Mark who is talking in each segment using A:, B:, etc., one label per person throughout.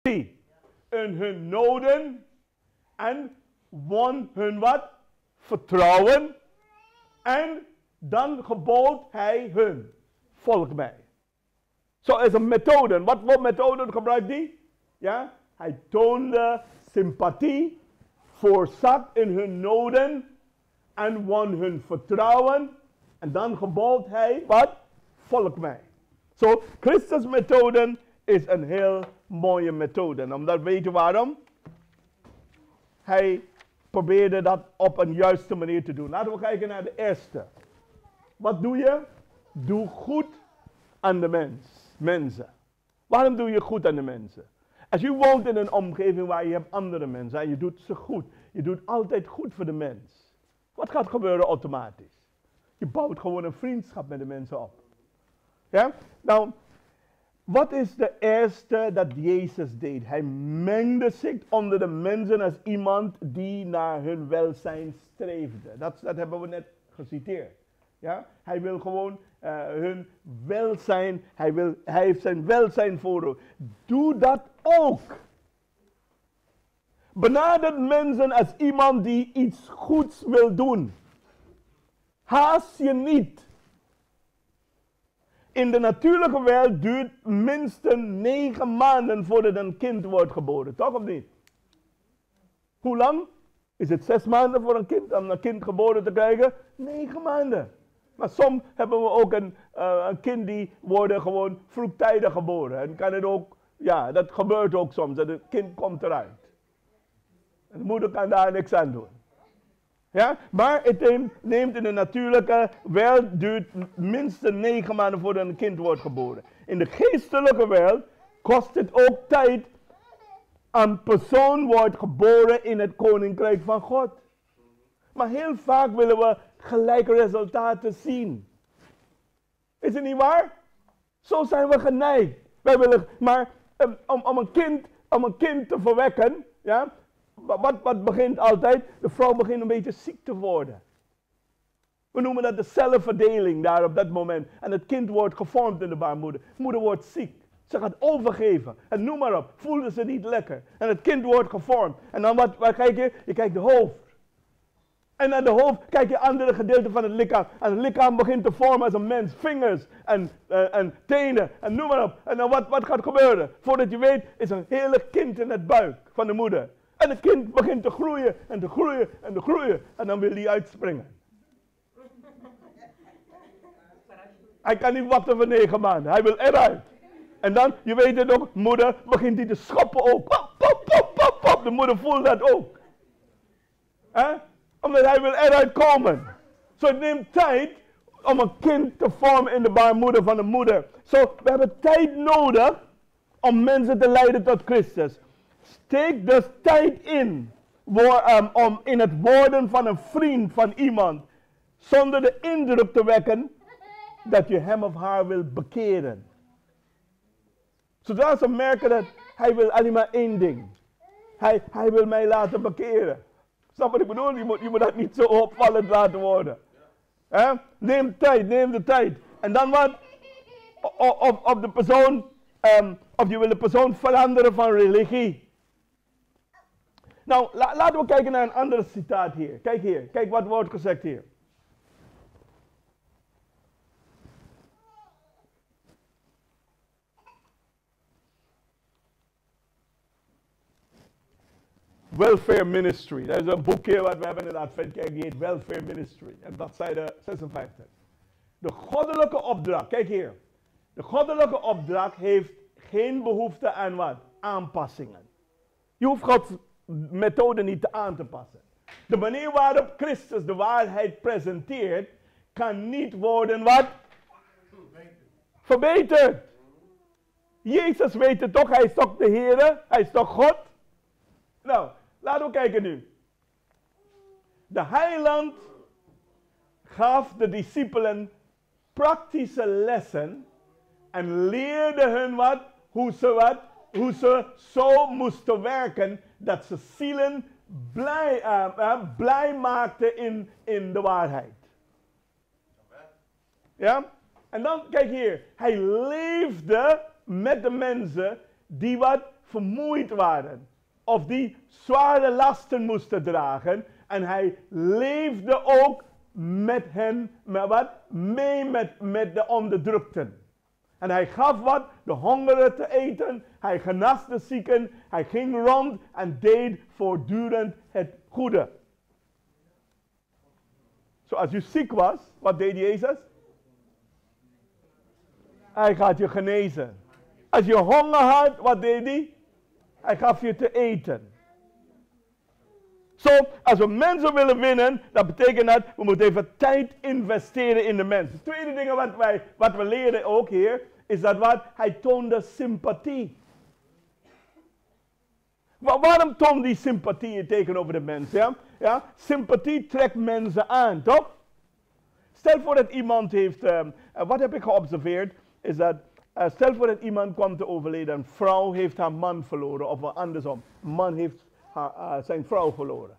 A: in hun noden en won hun wat? Vertrouwen. En dan gebood hij hun, volg mij. Zo is een methode. Wat voor methode gebruikt hij? Ja? Hij toonde sympathie, voorzag in hun noden en won hun vertrouwen. En dan gebood hij, wat? Volg mij. Zo, Christus' methode is een heel mooie methode. En omdat weet je waarom? Hij probeerde dat op een juiste manier te doen. Laten we kijken naar de eerste. Wat doe je? Doe goed aan de mensen. Waarom doe je goed aan de mensen? Als je woont in een omgeving waar je hebt andere mensen en je doet ze goed. Je doet altijd goed voor de mens. Wat gaat gebeuren automatisch? Je bouwt gewoon een vriendschap met de mensen op. Ja? Nou, wat is de eerste dat Jezus deed? Hij mengde zich onder de mensen als iemand die naar hun welzijn streefde. Dat hebben we net geciteerd. Ja? Hij wil gewoon hun welzijn, hij heeft zijn welzijn voor ogen. Doe dat ook. Benader mensen als iemand die iets goeds wil doen. Haast je niet. In de natuurlijke wereld duurt minstens 9 maanden voordat een kind wordt geboren. Toch of niet? Hoe lang? Is het 6 maanden voor een kind om een kind geboren te krijgen? 9 maanden. Maar soms hebben we ook een kind die worden gewoon vroegtijdig geboren. En kan het ook, ja, dat gebeurt ook soms. Dat het kind komt eruit. En de moeder kan daar niks aan doen. Ja, maar het neemt in de natuurlijke wereld duurt minstens 9 maanden voordat een kind wordt geboren. In de geestelijke wereld kost het ook tijd. Een persoon wordt geboren in het koninkrijk van God. Maar heel vaak willen we gelijke resultaten zien. Is het niet waar? Zo zijn we geneigd. Wij willen, maar om een kind te verwekken, ja, wat begint altijd? De vrouw begint een beetje ziek te worden. We noemen dat de cellenverdeling daar op dat moment. En het kind wordt gevormd in de baarmoeder. De moeder wordt ziek. Ze gaat overgeven. En noem maar op. Voelde ze niet lekker. En het kind wordt gevormd. En dan wat kijk je? Je kijkt de hoofd. En naar de hoofd kijk je andere gedeelten van het lichaam. En het lichaam begint te vormen als een mens. Vingers en tenen en noem maar op. En dan wat gaat gebeuren? Voordat je weet is een hele kind in het buik van de moeder. En het kind begint te groeien en te groeien en te groeien. En dan wil hij uitspringen. Hij kan niet wachten voor 9 maanden. Hij wil eruit. En dan, je weet het ook, moeder begint hij te schoppen ook. Pop, pop, pop, pop, pop. De moeder voelt dat ook. Omdat hij wil eruit komen. Zo het neemt tijd om een kind te vormen in de baarmoeder van de moeder. Zo, we hebben tijd nodig om mensen te leiden tot Christus. Steek dus tijd in om in het worden van een vriend van iemand. Zonder de indruk te wekken dat je hem of haar wil bekeren. Zodra ze merken dat hij wil alleen maar één ding. Hij wil mij laten bekeren. Snap wat ik bedoel? Je moet dat niet zo opvallend laten worden. Neem de tijd. En dan wat? Op de persoon, of je wil de persoon veranderen van religie. Nou, laten we kijken naar een ander citaat hier. Kijk hier, kijk wat wordt gezegd hier. Welfare Ministry. Dat is een boekje wat we hebben in de Adventkerk, die heet Welfare Ministry. En bladzijde 56. De goddelijke opdracht, kijk hier. De goddelijke opdracht heeft geen behoefte aan wat? Aanpassingen. Je hoeft Gods methode niet aan te passen. De manier waarop Christus de waarheid presenteert, kan niet worden wat? Verbeterd. Jezus weet het toch, hij is toch de Heer, hij is toch God? Nou, laten we kijken nu. De heiland gaf de discipelen praktische lessen en leerde hun wat? Hoe ze zo moesten werken dat ze zielen blij maakten in de waarheid. Ja? En dan, kijk hier. Hij leefde met de mensen die wat vermoeid waren. Of die zware lasten moesten dragen. En hij leefde ook met hen, mee met de onderdrukten. En hij gaf wat, de hongeren te eten. Hij genas de zieken. Hij ging rond en deed voortdurend het goede. Zo als je ziek was, wat deed Jezus? Hij gaat je genezen. Als je honger had, wat deed hij? Hij gaf je te eten. Zo, als we mensen willen winnen, dat betekent dat we moeten even tijd investeren in de mensen. Tweede ding wat we leren ook hier, is dat hij toonde sympathie. Waarom toont die sympathie tegenover de mensen? Ja? Ja? Sympathie trekt mensen aan, toch? Stel voor dat iemand heeft, wat heb ik geobserveerd, is dat, stel voor dat iemand kwam te overlijden, een vrouw heeft haar man verloren, of andersom, een man heeft zijn vrouw verloren.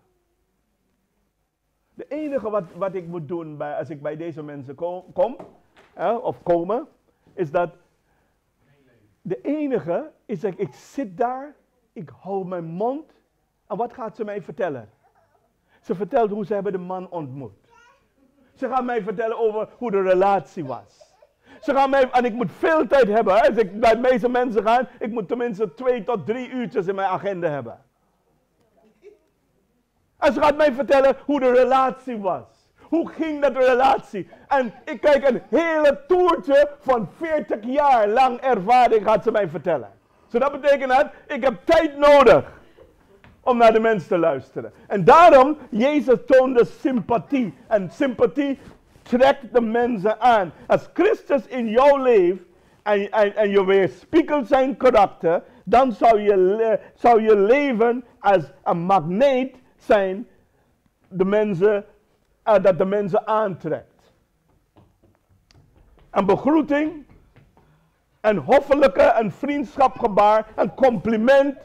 A: De enige wat ik moet doen als ik bij deze mensen kom, is dat, de enige is dat ik zit daar, ik hou mijn mond, en wat gaat ze mij vertellen? Ze vertelt hoe ze hebben de man ontmoet. Ze gaat mij vertellen over hoe de relatie was. Ze gaan mij, en ik moet veel tijd hebben, hè. Als ik bij de meeste mensen ga, ik moet tenminste 2 tot 3 uurtjes in mijn agenda hebben. En ze gaat mij vertellen hoe de relatie was. Hoe ging dat relatie? En ik kijk een hele toertje van 40 jaar lang ervaring gaat ze mij vertellen. Dus dat betekent dat ik heb tijd nodig om naar de mensen te luisteren. En daarom, Jezus toonde sympathie. En sympathie trekt de mensen aan. Als Christus in jou leeft en je weerspiegelt zijn karakter, dan zou je leven als een magneet zijn dat de mensen aantrekt. Een begroeting, een hoffelijke, een vriendschapgebaar, een compliment,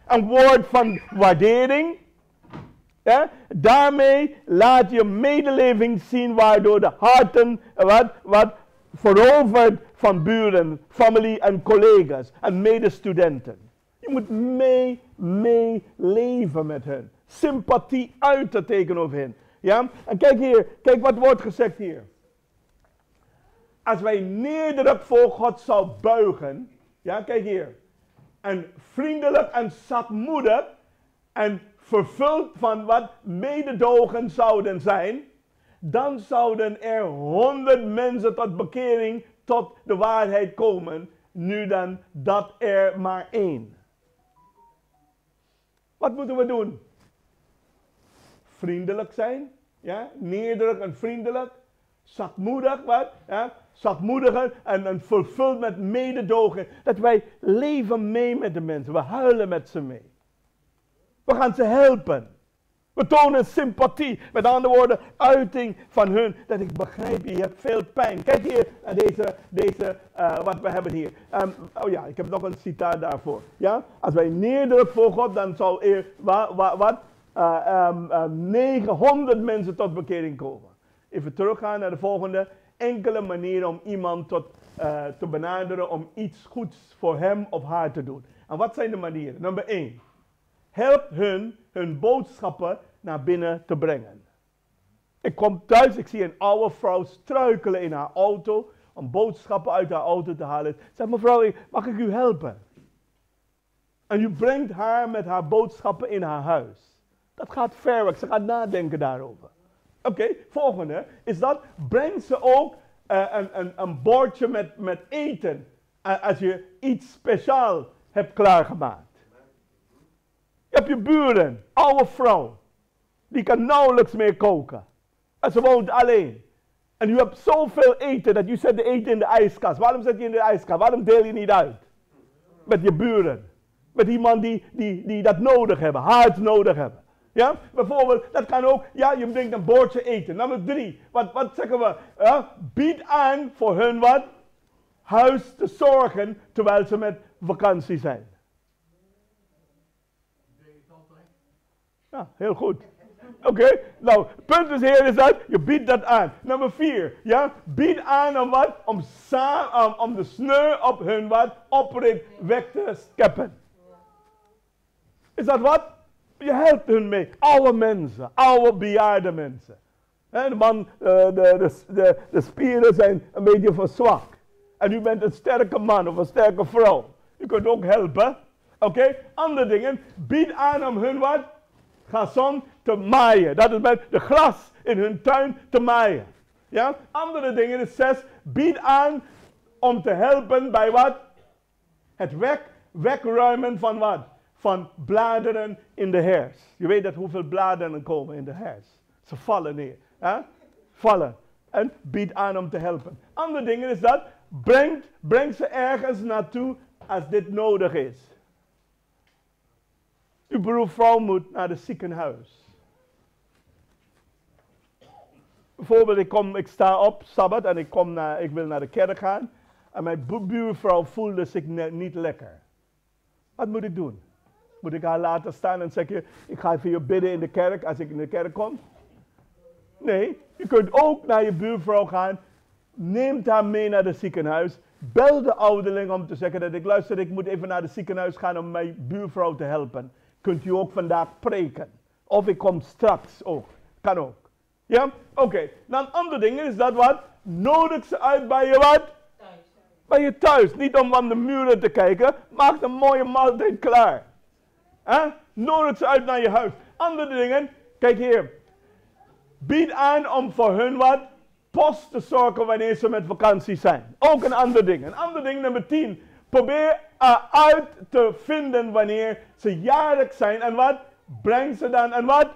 A: een woord van waardering. Ja? Daarmee laat je medeleving zien, waardoor de harten wat verovert van buren, familie en collega's en medestudenten. Je moet meeleven met hen. Sympathie uiten tegenover hen. Ja? En kijk hier, kijk wat wordt gezegd hier. Als wij nederig voor God zou buigen, ja, kijk hier. En vriendelijk en zachtmoedig en vervuld van wat mededogen zouden zijn, dan zouden er 100 mensen tot bekering, tot de waarheid komen, nu dan dat er maar 1. Wat moeten we doen? Vriendelijk zijn, ja, nederig en vriendelijk, zachtmoedig, ja, zachtmoediger en vervuld met mededogen. Dat wij leven mee met de mensen, we huilen met ze mee. We gaan ze helpen. We tonen sympathie. Met andere woorden, uiting van hun. Dat ik begrijp, je hebt veel pijn. Kijk hier naar deze wat we hebben hier. Oh ja, ik heb nog een citaat daarvoor. Ja? Als wij nederig voor God, dan zal er 900 mensen tot bekering komen. Even teruggaan naar de volgende. Enkele manieren om iemand te benaderen om iets goeds voor hem of haar te doen. En wat zijn de manieren? Nummer 1. Help hun boodschappen naar binnen te brengen. Ik kom thuis, ik zie een oude vrouw struikelen in haar auto om boodschappen uit haar auto te halen. Zeg, mevrouw, mag ik u helpen? En u brengt haar met haar boodschappen in haar huis. Dat gaat ver weg, ze gaat nadenken daarover. Oké, volgende is dat, breng ze ook een bordje met eten als je iets speciaal hebt klaargemaakt. Je hebt je buren, oude vrouw, die kan nauwelijks meer koken. En ze woont alleen. En u hebt zoveel eten dat u zet de eten in de ijskast. Waarom zet je in de ijskast? Waarom deel je niet uit? Met je buren. Met iemand die dat nodig hebben, hard nodig hebben. Ja, bijvoorbeeld, dat kan ook, ja, je brengt een bordje eten. Nummer 3, wat zeggen we? Bied aan voor hun wat? Huis te zorgen, terwijl ze met vakantie zijn. Ja, heel goed. Oké, nou, het punt is hier is dat, je biedt dat aan. Nummer 4, ja, bied aan om wat? Om de sneu op hun wat? Oprit weg te scheppen. is dat wat? Je helpt hun mee. Oude mensen, oude bejaarde mensen. De man, de spieren zijn een beetje verzwakt. En u bent een sterke man of een sterke vrouw. U kunt ook helpen. Oké? Andere dingen. Bied aan om hun wat? Gazon te maaien. Dat is met de gras in hun tuin te maaien. Ja? Andere dingen is 6. Bied aan om te helpen bij wat? Het wegruimen van wat? Van bladeren in de hers. Je weet dat hoeveel bladeren komen in de hers. Ze vallen neer. Hè? Vallen. En bied aan om te helpen. Andere dingen is dat. Breng ze ergens naartoe als dit nodig is. Uw broervrouw moet naar het ziekenhuis. Bijvoorbeeld, ik sta op, Sabbat, en ik wil naar de kerk gaan. En mijn buurvrouw voelde zich niet lekker. Wat moet ik doen? Moet ik haar laten staan en zeggen, ik ga voor je bidden in de kerk als ik in de kerk kom? Nee, je kunt ook naar je buurvrouw gaan. Neem haar mee naar het ziekenhuis. Bel de ouderling om te zeggen dat ik moet even naar het ziekenhuis gaan om mijn buurvrouw te helpen. Kunt u ook vandaag preken. Of ik kom straks ook. Kan ook. Ja? Oké. Dan andere dingen is dat wat? Nodig ze uit bij je wat? Thuis. Bij je thuis. Niet om aan de muren te kijken. Maak een mooie maaltijd klaar. Nodig ze uit naar je huis. Andere dingen. Kijk hier. Bied aan om voor hun wat? Post te zorgen wanneer ze met vakantie zijn. Ook een ander ding. Een ander ding nummer 10. Probeer uit te vinden wanneer ze jarig zijn. En wat? Breng ze dan en wat?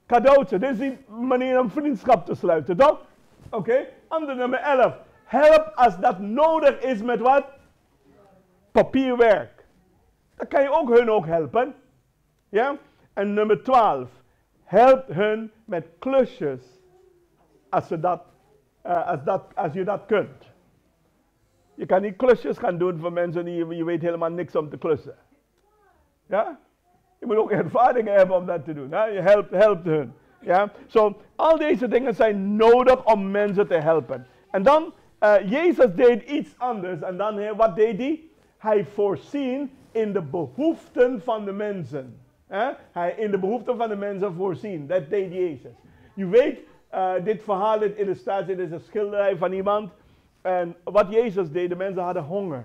A: Cadeautje. Dit is die manier om vriendschap te sluiten, toch? Oké. Ander nummer 11. Help als dat nodig is met wat? Papierwerk. Dan kan je ook hun ook helpen. Ja? En nummer 12. Help hun met klusjes. Als je dat kunt. Je kan niet klusjes gaan doen voor mensen die je weet helemaal niks om te klussen. Ja? Je moet ook ervaring hebben om dat te doen. Hè? Je helpt hun. Ja? Al deze dingen zijn nodig om mensen te helpen. En dan, Jezus deed iets anders. En dan, wat deed hij? Hij voorzien in de behoeften van de mensen. Hij in de behoeften van de mensen voorzien. Dat deed Jezus. Je weet, dit verhaal, dit illustratie, dit is een schilderij van iemand. En wat Jezus deed, de mensen hadden honger.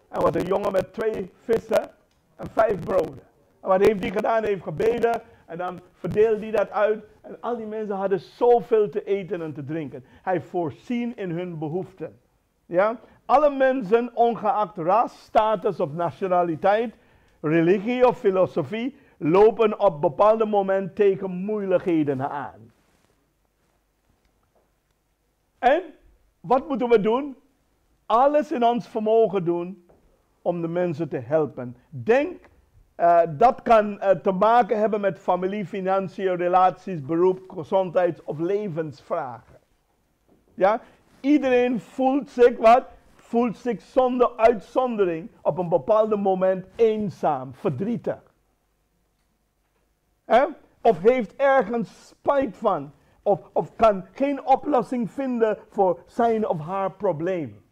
A: Er was een jongen met 2 vissen en 5 broden. En wat heeft hij gedaan? Hij heeft gebeden en dan verdeelde hij dat uit. En al die mensen hadden zoveel te eten en te drinken. Hij voorzien in hun behoeften. Ja? Alle mensen, ongeacht ras, status of nationaliteit, religie of filosofie, lopen op bepaalde momenten tegen moeilijkheden aan. En wat moeten we doen? Alles in ons vermogen doen om de mensen te helpen. Denk, dat kan te maken hebben met familie, financiën, relaties, beroep, gezondheids- of levensvragen. Ja? Iedereen voelt zich wat? Voelt zich zonder uitzondering op een bepaald moment eenzaam, verdrietig. Of heeft ergens spijt van. Of kan geen oplossing vinden voor zijn of haar probleem.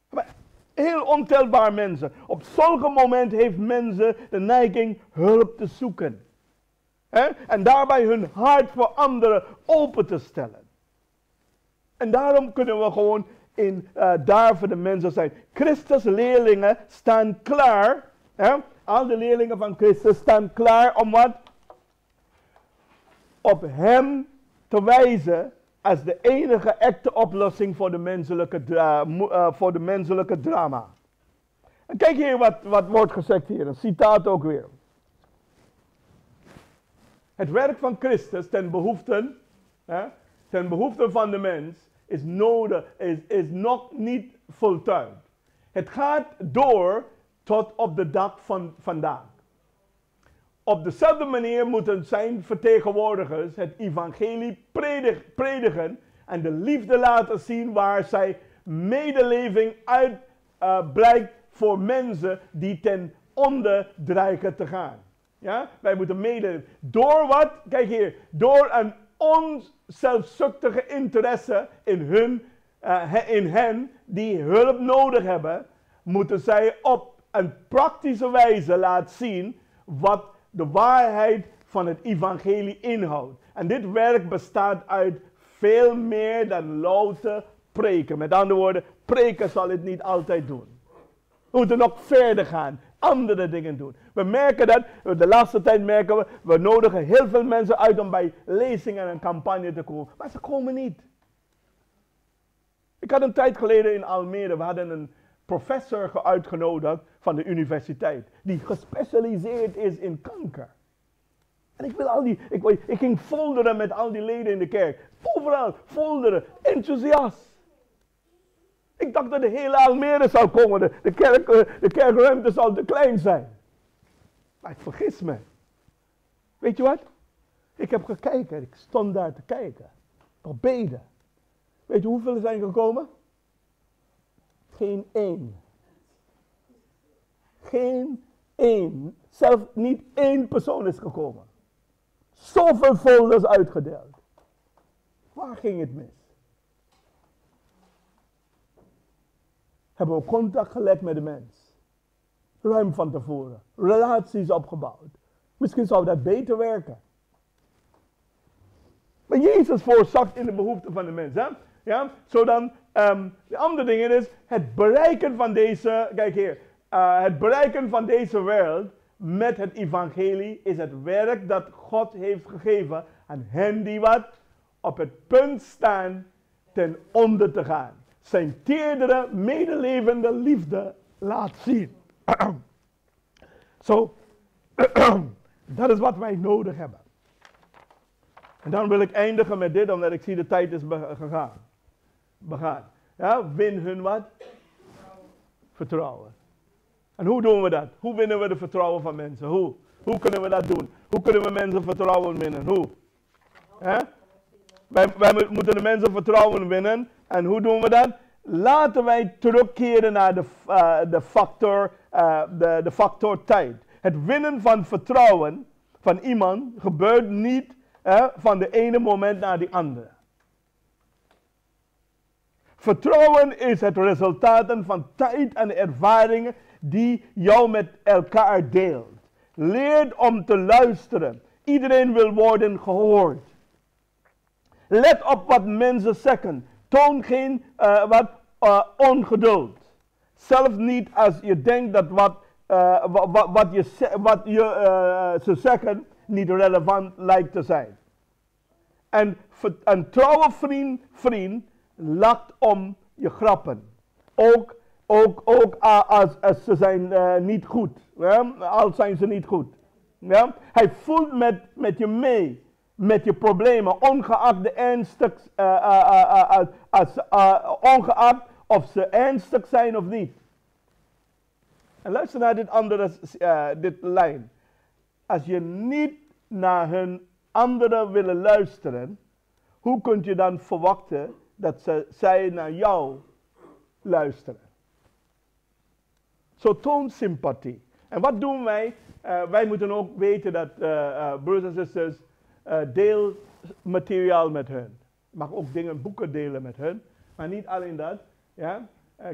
A: Maar heel ontelbaar mensen. Op zulke momenten heeft mensen de neiging hulp te zoeken. En daarbij hun hart voor anderen open te stellen. En daarom kunnen we gewoon daar voor de mensen zijn. Christus leerlingen staan klaar. Al de leerlingen van Christus staan klaar om wat? Op hem te wijzen als de enige echte oplossing voor de menselijke drama. En kijk hier wat wordt gezegd hier, een citaat ook weer. Het werk van Christus ten behoefte van de mens is nog niet voltooid. Het gaat door tot op de dag van vandaag. Op dezelfde manier moeten zijn vertegenwoordigers het evangelie predigen en de liefde laten zien waar zij medeleving uit blijkt voor mensen die ten onder dreigen te gaan. Ja? Wij moeten medeleven. Door wat? Kijk hier. Door een onzelfzuchtige interesse in hen die hulp nodig hebben, moeten zij op een praktische wijze laat zien wat de waarheid van het evangelie inhoudt. En dit werk bestaat uit veel meer dan louter preken. Met andere woorden, preken zal het niet altijd doen. We moeten nog verder gaan, andere dingen doen. We merken dat, de laatste tijd merken we nodigen heel veel mensen uit om bij lezingen en campagne te komen. Maar ze komen niet. Ik had een tijd geleden in Almere, we hadden een professor uitgenodigd van de universiteit. Die gespecialiseerd is in kanker. En ik ging folderen met al die leden in de kerk. Overal, folderen, enthousiast. Ik dacht dat de hele Almere zou komen. De kerkruimte zou te klein zijn. Maar ik vergis me. Weet je wat? Ik heb gekeken. Ik stond daar te kijken. Op beden. Weet je hoeveel er zijn gekomen? Geen één. Geen één. Zelfs niet één persoon is gekomen. Zoveel folders uitgedeeld. Waar ging het mis? Hebben we contact gelegd met de mens. Ruim van tevoren. Relaties opgebouwd. Misschien zou dat beter werken. Maar Jezus voorzag in de behoeften van de mens. Hè? Ja? Zodan, de andere ding is, het bereiken van deze, kijk hier. Het bereiken van deze wereld met het evangelie is het werk dat God heeft gegeven aan hen die wat op het punt staan ten onder te gaan. Zijn teerdere, medelevende liefde laat zien. Zo, dat is wat wij nodig hebben. En dan wil ik eindigen met dit, omdat ik zie de tijd is begaan. Ja, win hun wat? Vertrouwen. En hoe doen we dat? Hoe winnen we de vertrouwen van mensen? Hoe? Hoe kunnen we dat doen? Hoe kunnen we mensen vertrouwen winnen? Hoe? Wij moeten de mensen vertrouwen winnen. En hoe doen we dat? Laten wij terugkeren naar de factor tijd. Het winnen van vertrouwen van iemand gebeurt niet van de ene moment naar de andere. Vertrouwen is het resultaat van tijd en ervaringen die jou met elkaar deelt. Leer om te luisteren. Iedereen wil worden gehoord. Let op wat mensen zeggen. Toon geen ongeduld. Zelfs niet als je denkt dat ze zeggen niet relevant lijkt te zijn. En een trouwe vriend lacht om je grappen. Ook als ze zijn niet goed. Al zijn ze niet goed. Ja? Hij voelt met je mee. Met je problemen. Ongeacht ongeacht of ze ernstig zijn of niet. En luister naar dit lijn. Als je niet naar hun anderen willen luisteren, hoe kun je dan verwachten dat zij naar jou luisteren? Zo toon sympathie. En wat doen wij? Wij moeten ook weten dat, broers en zusters, deel materiaal met hun. Je mag ook boeken delen met hun. Maar niet alleen dat. Ja?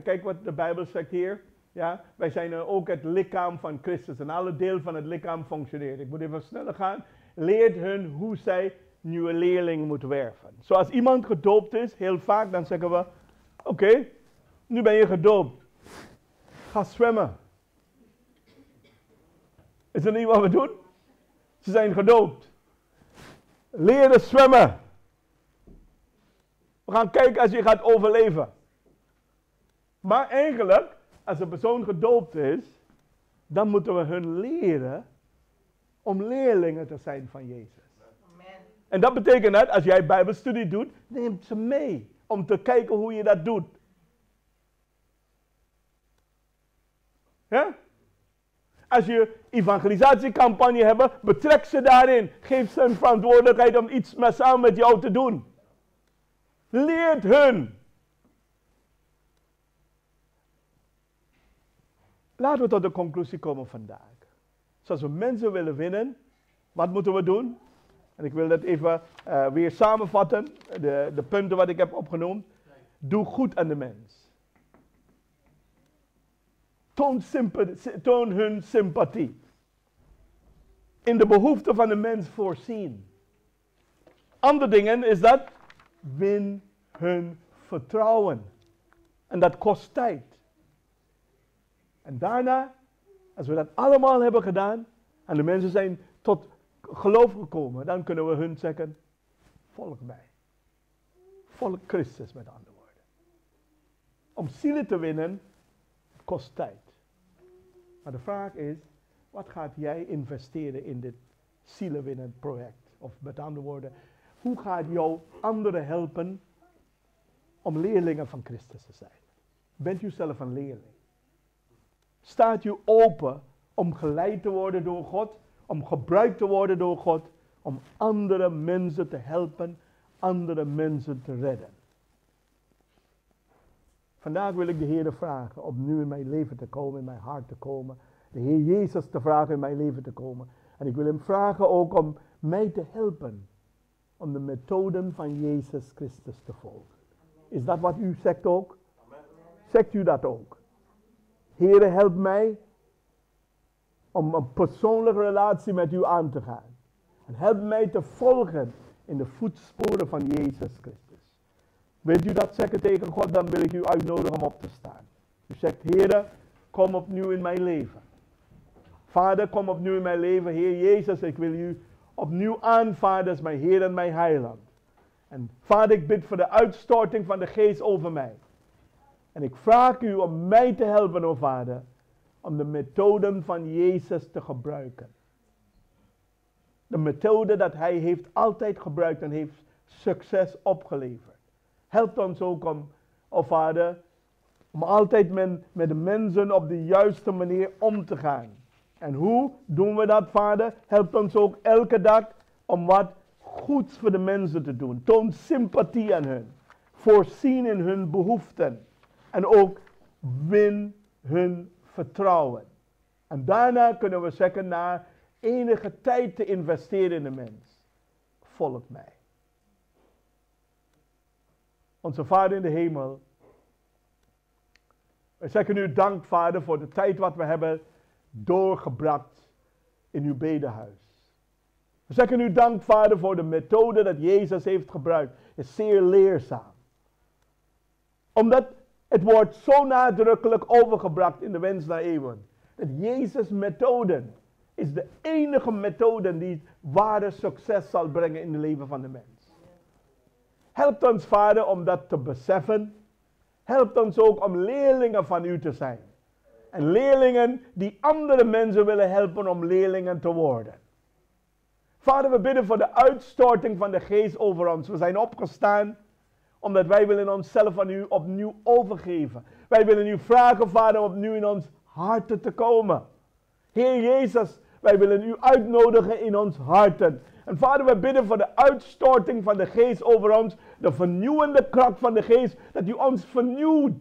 A: Kijk wat de Bijbel zegt hier. Ja? Wij zijn ook het lichaam van Christus. En alle deel van het lichaam functioneert. Ik moet even sneller gaan. Leert hun hoe zij nieuwe leerlingen moeten werven. Zoals iemand gedoopt is, heel vaak, dan zeggen we, oké, nu ben je gedoopt. Ga zwemmen. Is dat niet wat we doen? Ze zijn gedoopt. Leren zwemmen. We gaan kijken als je gaat overleven. Maar eigenlijk, als een persoon gedoopt is, dan moeten we hun leren om leerlingen te zijn van Jezus. Amen. En dat betekent dat als jij Bijbelstudie doet, neem ze mee om te kijken hoe je dat doet. Ja? Als je evangelisatiecampagne hebt, betrek ze daarin. Geef ze een verantwoordelijkheid om iets samen met jou te doen. Leert hun. Laten we tot de conclusie komen vandaag. Zoals we mensen willen winnen, wat moeten we doen? En ik wil dat even weer samenvatten, de punten wat ik heb opgenoemd. Doe goed aan de mens. Toon hun sympathie. In de behoeften van de mens voorzien. Andere dingen is dat, win hun vertrouwen. En dat kost tijd. En daarna, als we dat allemaal hebben gedaan, en de mensen zijn tot geloof gekomen, dan kunnen we hun zeggen, volg mij. Volg Christus, met andere woorden. Om zielen te winnen, kost tijd. Maar de vraag is, wat gaat jij investeren in dit zielenwinnen project? Of met andere woorden, hoe gaat jou anderen helpen om leerlingen van Christus te zijn? Bent u zelf een leerling? Staat u open om geleid te worden door God, om gebruikt te worden door God, om andere mensen te helpen, andere mensen te redden? Vandaag wil ik de Heer vragen om nu in mijn leven te komen, in mijn hart te komen. De Heer Jezus te vragen in mijn leven te komen. En ik wil hem vragen ook om mij te helpen om de methoden van Jezus Christus te volgen. Is dat wat u zegt ook? Zegt u dat ook? Heere, help mij om een persoonlijke relatie met u aan te gaan. En help mij te volgen in de voetsporen van Jezus Christus. Wilt u dat zeggen tegen God, dan wil ik u uitnodigen om op te staan. U zegt, Heere, kom opnieuw in mijn leven. Vader, kom opnieuw in mijn leven. Heer Jezus, ik wil u opnieuw aanvaarden als mijn Heer en mijn Heiland. En Vader, ik bid voor de uitstorting van de Geest over mij. En ik vraag u om mij te helpen, o Vader, om de methoden van Jezus te gebruiken. De methode dat Hij heeft altijd gebruikt en heeft succes opgeleverd. Help ons ook om, o Vader, om altijd met de mensen op de juiste manier om te gaan. En hoe doen we dat, Vader? Help ons ook elke dag om wat goeds voor de mensen te doen. Toon sympathie aan hun. Voorzien in hun behoeften. En ook win hun vertrouwen. En daarna kunnen we zeggen, na enige tijd te investeren in de mens. Volg mij. Onze Vader in de hemel. We zeggen u dank, Vader, voor de tijd wat we hebben doorgebracht in uw bedehuis. We zeggen u dank, Vader, voor de methode dat Jezus heeft gebruikt. Het is zeer leerzaam. Omdat het wordt zo nadrukkelijk overgebracht in de wens naar eeuwen. Dat Jezus' methode is de enige methode die ware succes zal brengen in het leven van de mens. Help ons, Vader, om dat te beseffen. Help ons ook om leerlingen van u te zijn. En leerlingen die andere mensen willen helpen om leerlingen te worden. Vader, we bidden voor de uitstorting van de Geest over ons. We zijn opgestaan omdat wij willen onszelf aan u opnieuw overgeven. Wij willen u vragen, Vader, opnieuw in ons harten te komen. Heer Jezus, wij willen u uitnodigen in ons harten. En Vader, we bidden voor de uitstorting van de Geest over ons. De vernieuwende kracht van de Geest. Dat u ons vernieuwt.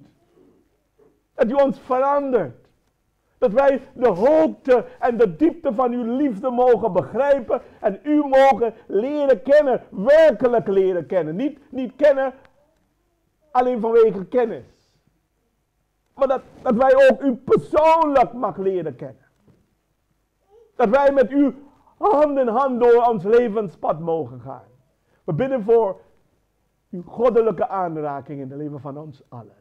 A: Dat u ons verandert. Dat wij de hoogte en de diepte van uw liefde mogen begrijpen. En u mogen leren kennen. Werkelijk leren kennen. Niet kennen alleen vanwege kennis. Maar dat wij ook u persoonlijk mag leren kennen. Dat wij met u hand in hand door ons levenspad mogen gaan. We bidden voor uw goddelijke aanraking in het leven van ons allen.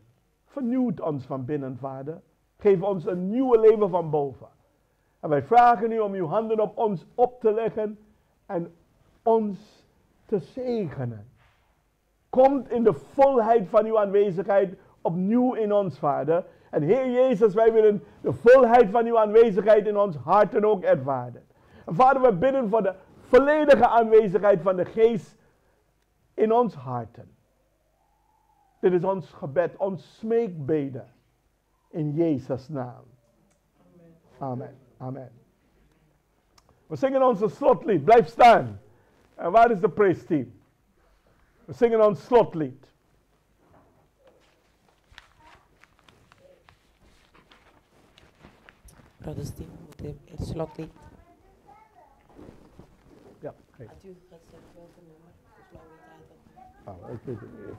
A: Vernieuwt ons van binnen, Vader. Geef ons een nieuwe leven van boven. En wij vragen u om uw handen op ons op te leggen en ons te zegenen. Komt in de volheid van uw aanwezigheid opnieuw in ons, Vader. En Heer Jezus, wij willen de volheid van uw aanwezigheid in ons harten ook ervaren. En Vader, we bidden voor de volledige aanwezigheid van de Geest in ons harten. Dit is ons gebed, ons smeekbede. In Jezus' naam. Amen. Amen. We zingen onze slotlied. Blijf staan. En waar is de praise team? We zingen ons slotlied.
B: Brothers team, het slotlied.
A: Ja, great.
B: Had u gezegd welke nummer? Zolang we tijd hebben.
A: Ik weet het niet.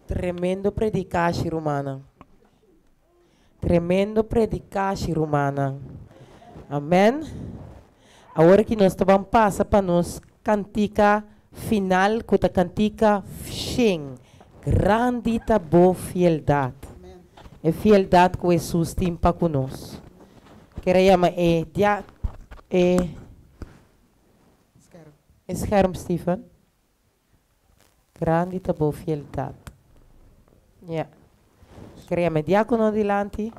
B: Tremendo predicatie, Romana. Tremendo predicatie, Romana. Amen. Agora que nós estamos passando para nós cantica final, com a cantica Shin. Grandita boa fieldade. É fieldade que Jesus tem para conosco. Queremos scherm, Stephen. Grandita boa fieldade. Ja. Queremos diácono adiante.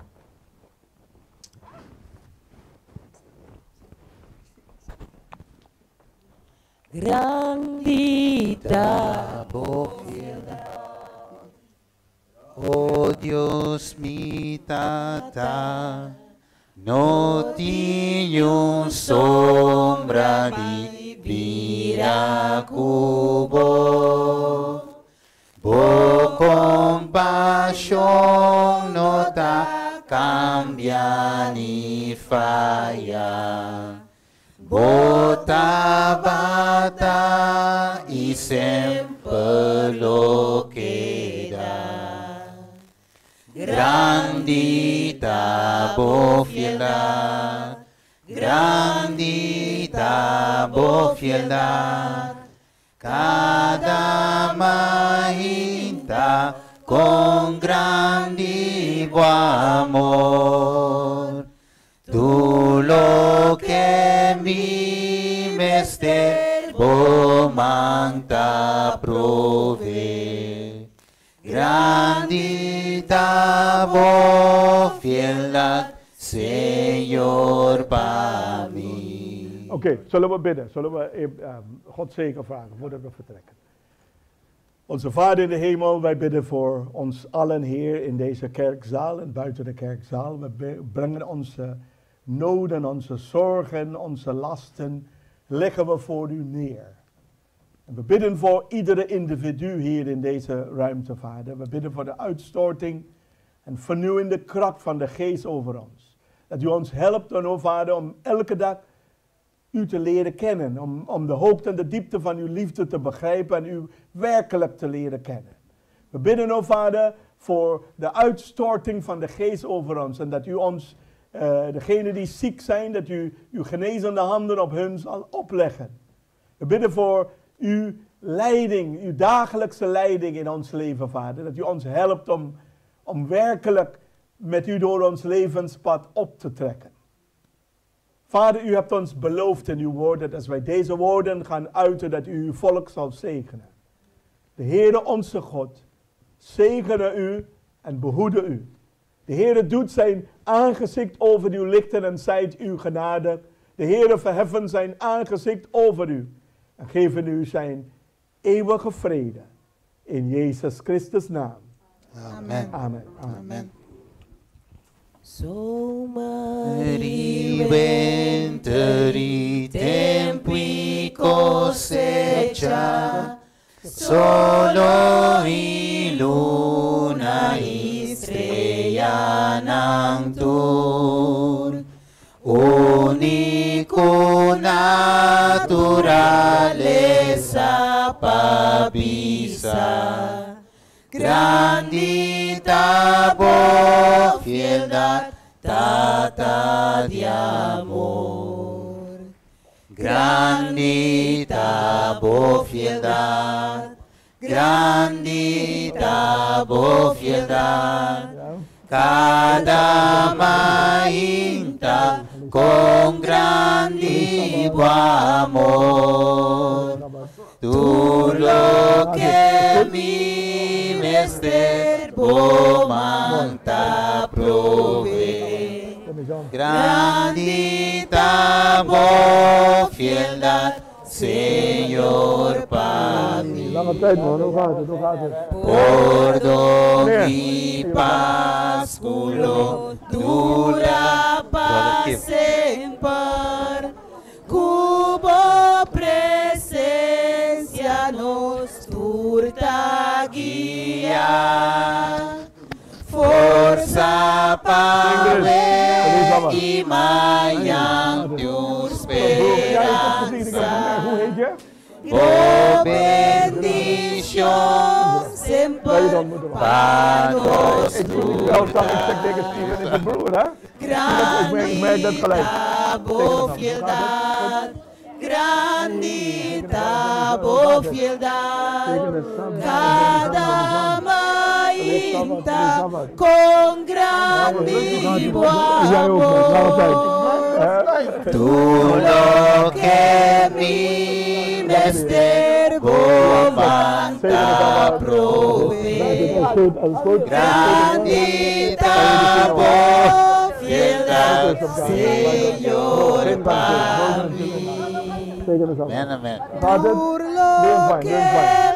B: Grandita boa fieldade.
C: Oh Dios mi tata, no tinha sombra de viracubo, bo compasión no ta cambia ni falla, bota bata y sempre lo queda. Grandita bofiela, grandita bofiela, cada mahinta con grande amor. Tu lo que mi mester bomanta prove. Grandita bofiela, Señor, para mí.
A: Oké, zullen we bidden? Zullen we God zegen vragen voordat we vertrekken? Onze Vader in de hemel, wij bidden voor ons allen, Heer, in deze kerkzaal en buiten de kerkzaal. We brengen onze noden, onze zorgen, onze lasten, leggen we voor u neer. En we bidden voor iedere individu hier in deze ruimte, Vader. We bidden voor de uitstorting en vernieuwende kracht van de Geest over ons. Dat u ons helpt, oh Vader, om elke dag u te leren kennen. Om de hoogte en de diepte van uw liefde te begrijpen en u werkelijk te leren kennen. We bidden, oh Vader, voor de uitstorting van de Geest over ons. En dat u ons, degenen die ziek zijn, dat u uw genezende handen op hun zal opleggen. We bidden voor uw leiding, uw dagelijkse leiding in ons leven, Vader. Dat u ons helpt om werkelijk met u door ons levenspad op te trekken. Vader, u hebt ons beloofd in uw woord dat als wij deze woorden gaan uiten, dat u uw volk zal zegenen. De Heere onze God, zegene u en behoede u. De Heere doet zijn aangezicht over u lichten en zijt u genadig. De Heere verheffen zijn aangezicht over u en geven u zijn eeuwige vrede. In Jezus Christus naam.
C: Amen.
A: Amen. Amen.
C: Amen.
B: Somari
C: Venturi tempi cosecha, solo y luna y estrella nang tur, unico naturaleza pabisa. Grandita fieldad, tata de amor. Grandita fieldad, grandita fieldad. Cada mahinta con grande amor. Tú lo que mi mester bomanta prove. Grandita fieldad, Señor para mí.
A: Lange tijd man, hoe gaat het? Hoe gaat het?
C: Por domi pasculo dura pasempar, cubo presencia nos turta guía, forza pawe y mayang tu speranza.
A: Hoe heet je?
C: Oh bendición sempre
A: zon moeten maken.
C: panos
A: Ik zeg tegen Steven is een broer, hè? Ik merk dat gelijk.
C: Bofieldad, grandita bofieldad, cada mainta con grandi amor. Tu lo que mi mester bomanta prove, grandita bofieldad, Señor para mí.
D: Amen, amen.
C: Por lo que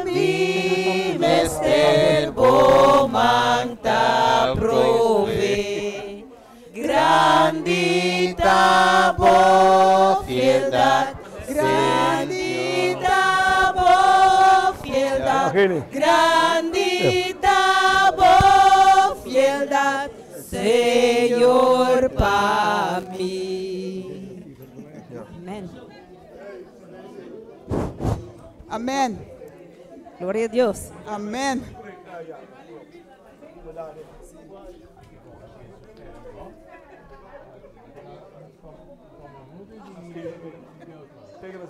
C: mi mester bomanta prove, grandita bofieldad, grandita bofieldad, grandita bofieldad, Señor para mí. Amén.
E: Amén.
C: Gloria a Dios.
E: Amén.
A: Tegen de